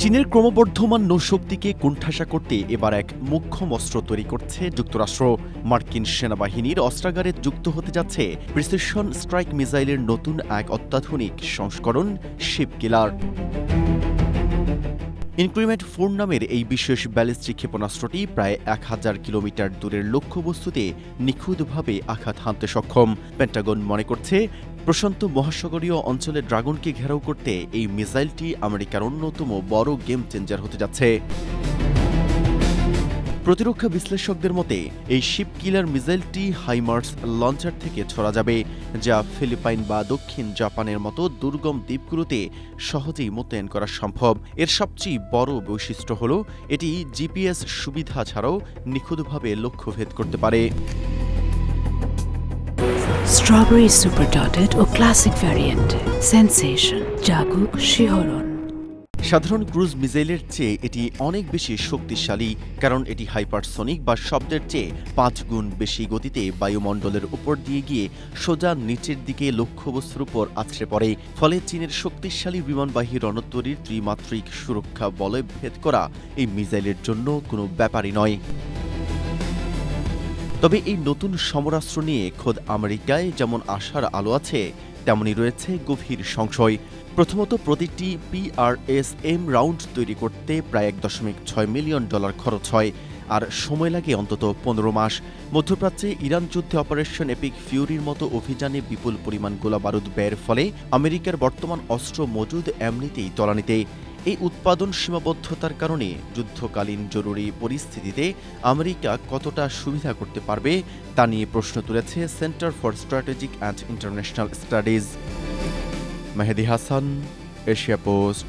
চীনের ক্রমবর্ধমান নৌশক্তিকে কোণঠাসা করতে এবার এক মোক্ষম অস্ত্র তৈরি করছে যুক্তরাষ্ট্র। মার্কিন সেনাবাহিনীর অস্ত্রাগারে যুক্ত হতে যাচ্ছে প্রিসিশন স্ট্রাইক মিসাইলের নতুন এক অত্যাধুনিক সংস্করণ শিপ কিলার। ইনক্রিমেন্ট 4 নামের এই বিশেষ ব্যালিস্টিক ক্ষেপণাস্ত্রটি প্রায় 1000 কিলোমিটার দূরের লক্ষ্যবস্তুতে নিখুঁতভাবে আঘাত হানতে সক্ষম। পেন্টাগন মনে করছে, প্রশান্ত মহাসাগরীয় অঞ্চলে ড্রাগনকে ঘেরাও করতে এই মিসাইলটি আমেরিকার অন্যতম বড় গেম চেঞ্জার হতে যাচ্ছে। প্রতিরক্ষা বিশ্লেষকদের মতে এই শিপ কিলার মিসাইলটি হাইমার্স লঞ্চার থেকে ছোড়া যাবে, যা ফিলিপাইন বা দক্ষিণ জাপানের মতো দুর্গম দ্বীপগুলোতে সহজেই মোতায়েন করা সম্ভব। এর সবচেয়ে বড় বৈশিষ্ট্য হল এটি জিপিএস সুবিধা ছাড়াও নিখুঁতভাবে লক্ষ্যভেদ করতে পারে। স্ট্রবেরি সুপার ডটেড ও ক্লাসিক ভ্যারিয়েন্টে সেন্সেশন জাগুক শিহরণ। সাধারণ ক্রুজ মিসাইলের চেয়ে এটি অনেক বেশি শক্তিশালী, কারণ এটি হাইপারসনিক বা শব্দের চেয়ে 5 গুণ বেশি গতিতে বায়ুমণ্ডলের উপর দিয়ে গিয়ে সোজা নিচের দিকে লক্ষ্যবস্তুর উপর আছড়ে পড়ে। ফলে চীনের শক্তিশালী বিমানবাহী রণতরীর ত্রিমাত্রিক সুরক্ষা বলয় ভেদ করা এই মিসাইলের জন্য কোনো ব্যাপারই নয়। তবে এই নতুন সমরাস্ত্র নিয়ে খোদ আমেরিকায় যেমন আশার আলো আছে, তেমনই রয়েছে গভীর সংশয়। প্রথমত, প্রতিটি PRS-M রাউন্ড তৈরি করতে প্রায় $1.6 মিলিয়ন খরচ হয়, আর সময় লাগে অন্তত 15 মাস। মধ্যপ্রাচ্যে ইরান যুদ্ধে অপারেশন এপিক ফিউরির মতো অভিযানে বিপুল পরিমাণ গোলাবারুদ ব্যয়ের ফলে আমেরিকার বর্তমান অস্ত্র মজুদ এমনিতেই তলানিতে। এই উৎপাদন সীমাবদ্ধতার কারণে যুদ্ধকালীন জরুরি পরিস্থিতিতে আমেরিকা কতটা সুবিধা করতে পারবে তা নিয়ে প্রশ্ন তুলেছে centre for strategic and international studies. Mehedi Hasan, Asia post.